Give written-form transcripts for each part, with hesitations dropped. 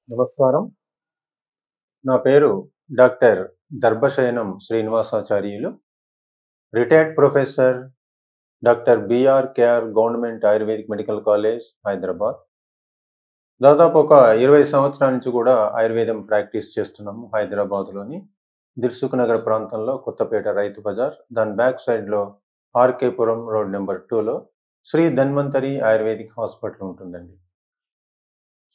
నమస్కారం. నా పేరు doctor Darbhashayanam Srinivasacharyulu. Retired professor doctor BR KR government ayurvedic medical college, Hyderabad. దాదాపు ఒక 20 సంవత్సరాల నుంచి కూడా ఆయుర్వేదం ప్రాక్టీస్ చేస్తున్నాము హైదరాబాద్లోని దిల్సుఖ్ నగర్ ప్రాంతంలో, కొత్తపేట రైతు బజార్. దాని బ్యాక్ సైడ్లో ఆర్కేపురం రోడ్ నెంబర్ 2లో శ్రీ ధన్వంతరి ఆయుర్వేదిక్ హాస్పిటల్ ఉంటుందండి.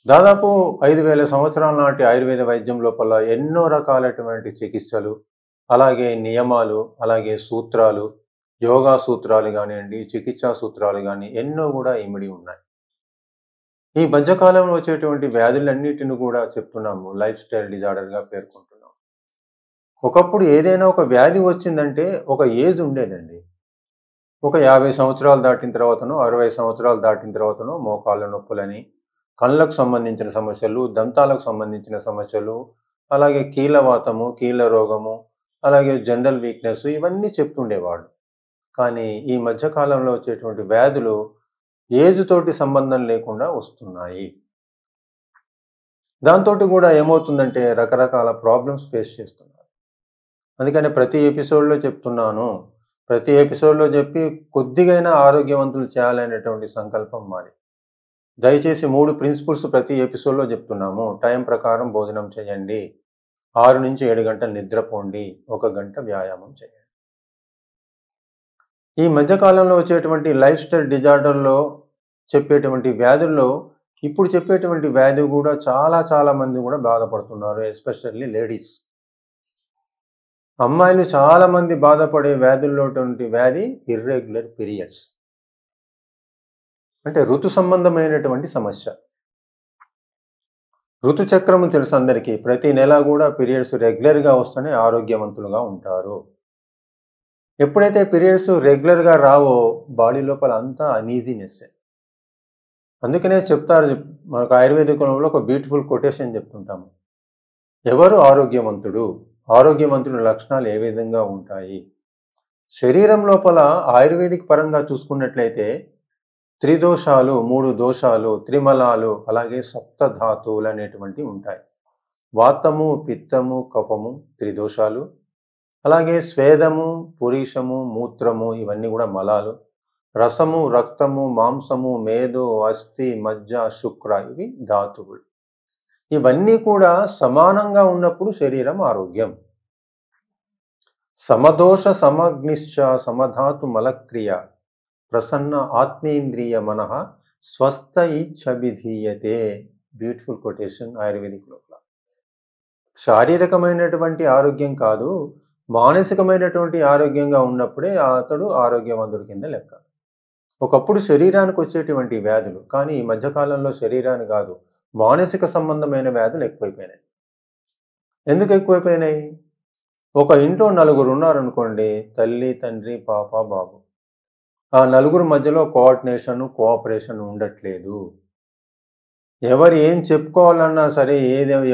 దాదాపు 5,000 సంవత్సరాల నాటి ఆయుర్వేద వైద్యం లోపల ఎన్నో రకాలైనటువంటి చికిత్సలు, అలాగే నియమాలు, అలాగే సూత్రాలు, యోగా సూత్రాలు కానివ్వండి, చికిత్సా సూత్రాలు కానీ ఎన్నో కూడా ఇమిడి ఉన్నాయి. ఈ మధ్యకాలంలో వచ్చేటువంటి వ్యాధులన్నిటిని కూడా చెప్తున్నాము లైఫ్ స్టైల్ డిజార్డర్గా పేర్కొంటున్నాం. ఒకప్పుడు ఏదైనా ఒక వ్యాధి వచ్చిందంటే ఒక ఏజ్ ఉండేదండి. ఒక 50 సంవత్సరాలు దాటిన తర్వాతనో, 60 సంవత్సరాలు దాటిన తర్వాతనో మోకాళ్ళ నొప్పులని, కళ్ళకు సంబంధించిన సమస్యలు, దంతాలకు సంబంధించిన సమస్యలు, అలాగే కీళ్ళవాతము, కీళ్ళ రోగము, అలాగే జనరల్ వీక్నెస్, ఇవన్నీ చెప్తుండేవాళ్ళు. కానీ ఈ మధ్యకాలంలో వచ్చేటువంటి వ్యాధులు ఏజ్ తోటి సంబంధం లేకుండా వస్తున్నాయి. దాంతో కూడా ఏమవుతుందంటే రకరకాల ప్రాబ్లమ్స్ ఫేస్ చేస్తున్నారు. అందుకని ప్రతి ఎపిసోడ్లో చెప్తున్నాను, ప్రతి ఎపిసోడ్లో చెప్పి కొద్దిగైనా ఆరోగ్యవంతులు చేయాలనేటువంటి సంకల్పం మాది. దయచేసి 3 ప్రిన్సిపల్స్ ప్రతి ఎపిసోడ్లో చెప్తున్నాము. టైం ప్రకారం భోజనం చేయండి, 6 నుంచి 7 గంటలు నిద్రపోండి, 1 గంట వ్యాయామం చేయండి. ఈ మధ్యకాలంలో వచ్చేటువంటి లైఫ్ స్టైల్ డిజార్డర్లో చెప్పేటువంటి వ్యాధుల్లో ఇప్పుడు చెప్పేటువంటి వ్యాధి కూడా చాలా మంది కూడా బాధపడుతున్నారు. ఎస్పెషల్లీ లేడీస్, అమ్మాయిలు చాలామంది బాధపడే వ్యాధుల్లోటువంటి వ్యాధి ఇర్రెగ్యులర్ పీరియడ్స్, అంటే ఋతు సంబంధమైనటువంటి సమస్య. ఋతుచక్రము తెలుసు అందరికీ, ప్రతి నెల కూడా పీరియడ్స్ రెగ్యులర్గా వస్తేనే ఆరోగ్యవంతులుగా ఉంటారు. ఎప్పుడైతే పీరియడ్స్ రెగ్యులర్గా రావో బాడీ లోపల అంతా అనీజీనెస్. అందుకనే చెప్తారు, మనకు ఆయుర్వేదికంలో ఒక బ్యూటిఫుల్ కొటేషన్ చెప్తుంటాము, ఎవరు ఆరోగ్యవంతుడు, ఆరోగ్యవంతుడి లక్షణాలు ఏ విధంగా ఉంటాయి. శరీరం లోపల ఆయుర్వేదిక్ పరంగా చూసుకున్నట్లయితే 3 దోషాలు, 3 దోషాలు, త్రిమలాలు, అలాగే సప్తధాతువులు అనేటువంటివి ఉంటాయి. వాతము, పిత్తము, కఫము 3 దోషాలు, అలాగే స్వేదము, పురీషము, మూత్రము, ఇవన్నీ కూడా మలాలు, రసము, రక్తము, మాంసము, మేదు, అస్థి, మజ్జ, శుక్ర, ఇవి ధాతువులు. ఇవన్నీ కూడా సమానంగా ఉన్నప్పుడు శరీరం ఆరోగ్యం. సమదోష సమగ్నిశ్చ సమధాతు మలక్రియ ప్రసన్న ఆత్మేంద్రియ మనః స్వస్థ ఇచ్చభిధీయతే. బ్యూటిఫుల్ కొటేషన్ ఆయుర్వేదిక్ లోపల. శారీరకమైనటువంటి ఆరోగ్యం కాదు, మానసికమైనటువంటి ఆరోగ్యంగా ఉన్నప్పుడే అతడు ఆరోగ్యవంతుడి కింద లెక్క. ఒకప్పుడు శరీరానికి వచ్చేటువంటి వ్యాధులు, కానీ ఈ మధ్యకాలంలో శరీరాన్ని కాదు, మానసిక సంబంధమైన వ్యాధులు ఎక్కువైపోయినాయి. ఎందుకు ఎక్కువైపోయినాయి? ఒక ఇంట్లో 4 ఉన్నారనుకోండి, తల్లి, తండ్రి, పాప, బాబు. ఆ 4 మధ్యలో కోఆర్డినేషన్, కోఆపరేషన్ ఉండట్లేదు. ఎవరు ఏం చెప్పుకోవాలన్నా సరే,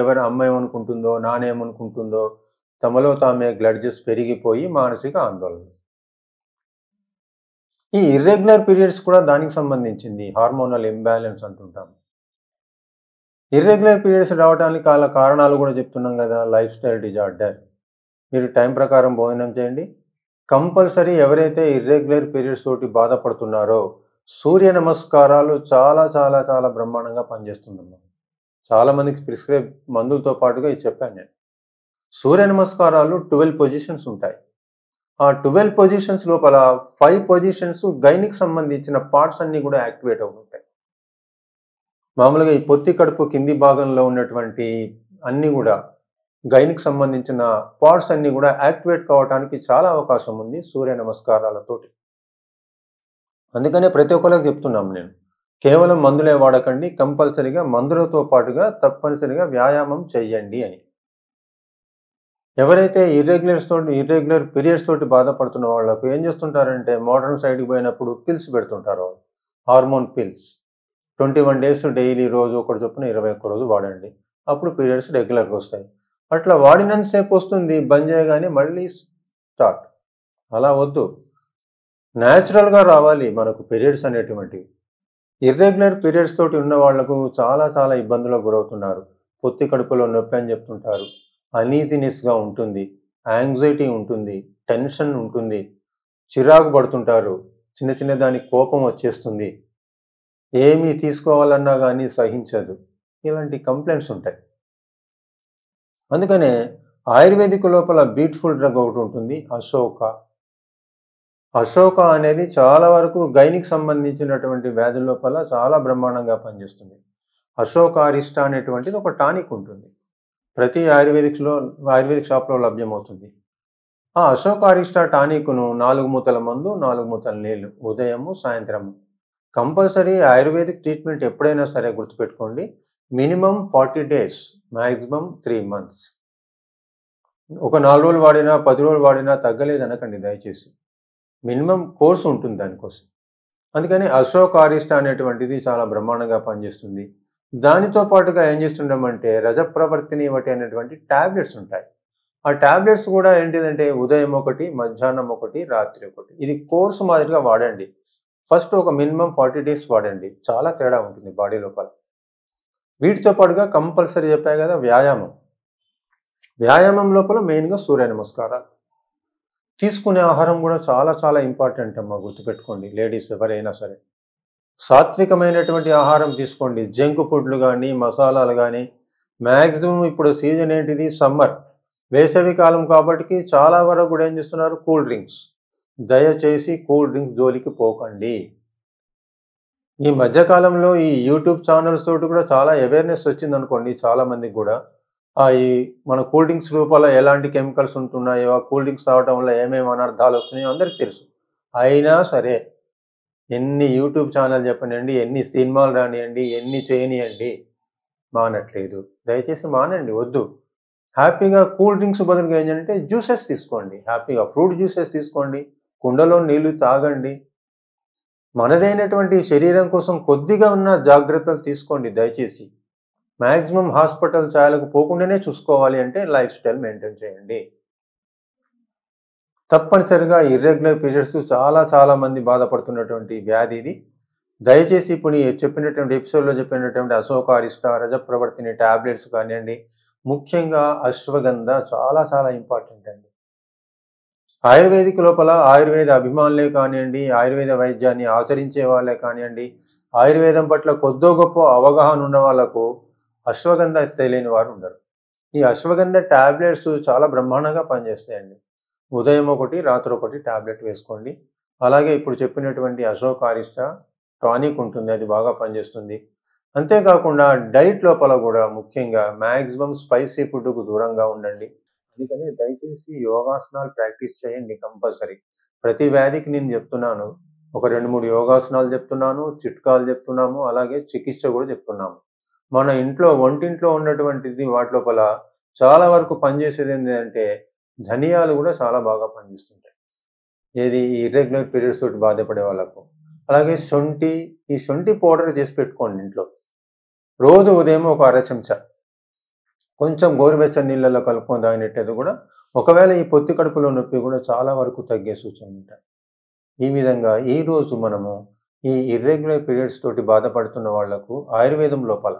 ఎవరి అమ్మ ఏమనుకుంటుందో, నానేమనుకుంటుందో, తమలో తామే గ్లడ్జెస్ పెరిగిపోయి మానసిక ఆందోళన. ఈ ఇర్రెగ్యులర్ పీరియడ్స్ కూడా దానికి సంబంధించింది, హార్మోనల్ ఇంబ్యాలెన్స్ అంటుంటాం. ఇర్రెగ్యులర్ పీరియడ్స్ రావడానికి కారణాలు కూడా చెప్తున్నాం కదా, లైఫ్ స్టైల్ డిజార్డర్. మీరు టైం ప్రకారం భోజనం చేయండి. కంపల్సరీ ఎవరైతే ఇర్రెగ్యులర్ పీరియడ్స్ తోటి బాధపడుతున్నారో సూర్య నమస్కారాలు చాలా బ్రహ్మాండంగా పనిచేస్తుందమ్మా. చాలామందికి ప్రిస్క్రైబ్ మందులతో పాటుగా ఇది చెప్పాను నేను. సూర్య నమస్కారాలు 12 పొజిషన్స్ ఉంటాయి. ఆ 12 పొజిషన్స్ లోపల 5 పొజిషన్స్ గైనిక్ సంబంధించిన పార్ట్స్ అన్నీ కూడా యాక్టివేట్ అవుతుంటాయి. మామూలుగా ఈ పొత్తి కడుపు కింది భాగంలో ఉన్నటువంటి అన్నీ కూడా గైనిక్ సంబంధించిన పార్ట్స్ అన్నీ కూడా యాక్టివేట్ కావడానికి చాలా అవకాశం ఉంది సూర్య నమస్కారాలతోటి. అందుకనే ప్రతి ఒక్కరికి చెప్తున్నాం నేను, కేవలం మందులే వాడకండి, కంపల్సరీగా మందులతో పాటుగా తప్పనిసరిగా వ్యాయామం చెయ్యండి అని. ఎవరైతే ఇర్రెగ్యులర్ పీరియడ్స్ తోటి బాధపడుతున్న వాళ్ళకు ఏం చేస్తుంటారంటే, మోడర్న్ సైడ్కి పోయినప్పుడు పిల్స్ పెడుతుంటారు, హార్మోన్ పిల్స్. 21 డేస్ డైలీ రోజు ఒకటి చొప్పున 21 రోజు వాడండి, అప్పుడు పీరియడ్స్ రెగ్యులర్గా వస్తాయి. అట్లా వాడినంతసేపు వస్తుంది, బంద్ చేయగానే మళ్ళీ స్టార్ట్. అలా వద్దు, న్యాచురల్గా రావాలి మనకు పీరియడ్స్ అనేటువంటివి. ఇర్రెగ్యులర్ పీరియడ్స్ తోటి ఉన్న వాళ్లకు చాలా ఇబ్బందులకు గురవుతున్నారు. పొత్తి కడుపులో నొప్పి అని చెప్తుంటారు. అనీజీనెస్‌గా ఉంటుంది. యాంగ్జైటీ ఉంటుంది. టెన్షన్ ఉంటుంది. చిరాకు పడుతుంటారు. చిన్న చిన్న దానికి కోపం వచ్చేస్తుంది. ఏమి తీసుకోవాలన్నా గానీ సహించదు. ఇలాంటి కంప్లెయింట్స్ ఉంటాయి. అందుకనే ఆయుర్వేదిక్ లోపల బ్యూటిఫుల్ డ్రగ్ ఒకటుంటుంది అశోక. అశోక అనేది చాలా వరకు గైనిక్ సంబంధించినటువంటి వ్యాధుల లోపల చాలా బ్రహ్మాండంగా పనిచేస్తుంది. అశోక అరిష్ట అనేటువంటిది ఒక టానిక్ ఉంటుంది. ప్రతి ఆయుర్వేదిక్ షాప్‌లో లభ్యమవుతుంది. ఆ అశోక అరిష్ట టానిక్‌ను 4 మూతల మందు, 4 మూతల నీళ్లు ఉదయము, సాయంత్రము. కంపల్సరీ ఆయుర్వేదిక్ ట్రీట్మెంట్ ఎప్పుడైనా సరే గుర్తుపెట్టుకోండి. Minimum 40 days, maximum 3 months. ఒక 4 రోజులు వాడినా, 10 రోజులు వాడినా తగ్గలేదనకండి దయచేసి. మినిమమ్ కోర్స్ ఉంటుంది దానికోసం. అందుకని అశోక అరిష్ట అనేటువంటిది చాలా బ్రహ్మాండంగా పనిచేస్తుంది. దానితో పాటుగా ఏం చేస్తుంటామంటే రజప్రవర్తిని ఒకటి అనేటువంటి టాబ్లెట్స్ ఉంటాయి. ఆ టాబ్లెట్స్ కూడా ఏంటిదంటే ఉదయం ఒకటి, మధ్యాహ్నం ఒకటి, రాత్రి ఒకటి. ఇది కోర్స్ మాదిరిగా వాడండి. ఫస్ట్ ఒక మినిమమ్ 40 డేస్ వాడండి. చాలా తేడా ఉంటుంది బాడీ లోపల. వీటితో పాటుగా కంపల్సరీ చెప్పాను కదా వ్యాయామం. వ్యాయామం లోపల మెయిన్‌గా సూర్య నమస్కారాలు. తీసుకునే ఆహారం కూడా చాలా చాలా ఇంపార్టెంట్ అమ్మా, గుర్తుపెట్టుకోండి లేడీస్ ఎవరైనా సరే. సాత్వికమైనటువంటి ఆహారం తీసుకోండి. జంక్ ఫుడ్లు కానీ, మసాలాలు కానీ. మ్యాక్సిమం ఇప్పుడు సీజన్ ఏంటిది సమ్మర్. వేసవి కాలం కాబట్టి చాలా వరకు కూడా ఏం చేస్తున్నారు కూల్ డ్రింక్స్. దయచేసి కూల్ డ్రింక్స్ జోలికి పోకండి. ఈ మధ్యకాలంలో ఈ యూట్యూబ్ ఛానల్స్ తోటి కూడా చాలా అవేర్‌నెస్ వచ్చిందనుకోండి చాలా మందికి కూడా. ఈ మన కూల్ డ్రింక్స్ రూపాల ఎలాంటి కెమికల్స్ ఉంటున్నాయో, ఆ కూల్ డ్రింక్స్ తాగటం వల్ల ఏమేమి అనర్థాలు వస్తున్నాయో అందరికీ తెలుసు. అయినా సరే ఎన్ని యూట్యూబ్ ఛానల్ చెప్పనియండి, ఎన్ని సినిమాలు రానియండి, ఎన్ని చేయనియండి మానట్లేదు. దయచేసి మానండి, వద్దు. హ్యాపీగా కూల్ డ్రింక్స్ బదులుగా ఏంటంటే జ్యూసెస్ తీసుకోండి. హ్యాపీగా ఫ్రూట్ జ్యూసెస్ తీసుకోండి. కుండలో నీళ్లు తాగండి. మనదైనటువంటి శరీరం కోసం కొద్దిగా ఉన్న జాగ్రత్తలు తీసుకోండి దయచేసి. మ్యాక్సిమం హాస్పిటల్ ఛాయలకు పోకుండానే చూసుకోవాలి అంటే లైఫ్ స్టైల్ మెయింటైన్ చేయండి. తప్పనిసరిగా ఇర్రెగ్యులర్ పీరియడ్స్ చాలా మంది బాధపడుతున్నటువంటి వ్యాధి ఇది. దయచేసి ఇప్పుడు చెప్పినటువంటి ఎపిసోడ్‌లో చెప్పినటువంటి అశోక అరిష్ట, రజప్రవర్తిని టాబ్లెట్స్ కానియండి, ముఖ్యంగా అశ్వగంధ చాలా ఇంపార్టెంట్ అండి. ఆయుర్వేదిక్ లోపల ఆయుర్వేద అభిమానులే కానియండి, ఆయుర్వేద వైద్యాన్ని ఆచరించే వాళ్ళే కానియండి, ఆయుర్వేదం పట్ల కొద్దో గొప్ప అవగాహన ఉన్న వాళ్ళకు అశ్వగంధ తెలియని వారు ఉండరు. ఈ అశ్వగంధ టాబ్లెట్స్ చాలా బ్రహ్మాండంగా పనిచేస్తాయండి. ఉదయం ఒకటి, రాత్రి ఒకటి టాబ్లెట్ వేసుకోండి. అలాగే ఇప్పుడు చెప్పినటువంటి అశోక అరిష్ట టానిక్ ఉంటుంది. అది బాగా పనిచేస్తుంది. అంతేకాకుండా డైట్ లోపల కూడా ముఖ్యంగా మ్యాక్సిమం స్పైసీ ఫుడ్‌కు దూరంగా ఉండండి. అందుకని దయచేసి యోగాసనాలు ప్రాక్టీస్ చేయండి కంపల్సరీ. ప్రతి వ్యాధికి నేను చెప్తున్నాను. ఒక 2, 3 యోగాసనాలు చెప్తున్నాను, చిట్కాలు చెప్తున్నాము, అలాగే చికిత్స కూడా చెప్తున్నాము. మన వంటింట్లో ఉన్నటువంటిది వాటి లోపల చాలా వరకు పనిచేసేది ఏంటంటే ధనియాలు కూడా చాలా బాగా పనిచేస్తుంటాయి. ఏది ఇర్రెగ్యులర్ పీరియడ్స్ తోటి బాధపడే వాళ్ళకు. అలాగే ఈ శొంఠి పౌడర్ చేసి పెట్టుకోండి ఇంట్లో. రోజు ఉదయం ఒక అర చెంచా కొంచెం గోరువెచ్చని నీళ్ళలో కలుపుకొని తాగినట్టయితే కూడా ఒకవేళ ఈ పొత్తి కడుపులో నొప్పి కూడా చాలా వరకు తగ్గే సూచనలు ఉంటాయి. ఈ విధంగా ఈరోజు మనము ఈ ఇర్రెగ్యులర్ పీరియడ్స్ తోటి బాధపడుతున్న వాళ్లకు ఆయుర్వేదం లోపల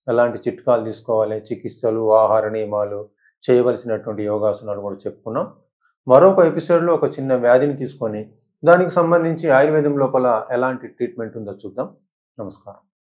ఎలాంటి చిట్కాలు తీసుకోవాలి, చికిత్సలు, ఆహార నియమాలు, చేయవలసినటువంటి యోగాసనాలు కూడా చెప్పుకున్నాం. మరొక ఎపిసోడ్లో ఒక చిన్న వ్యాధిని తీసుకొని దానికి సంబంధించి ఆయుర్వేదం లోపల ఎలాంటి ట్రీట్మెంట్ ఉందో చూద్దాం. నమస్కారం.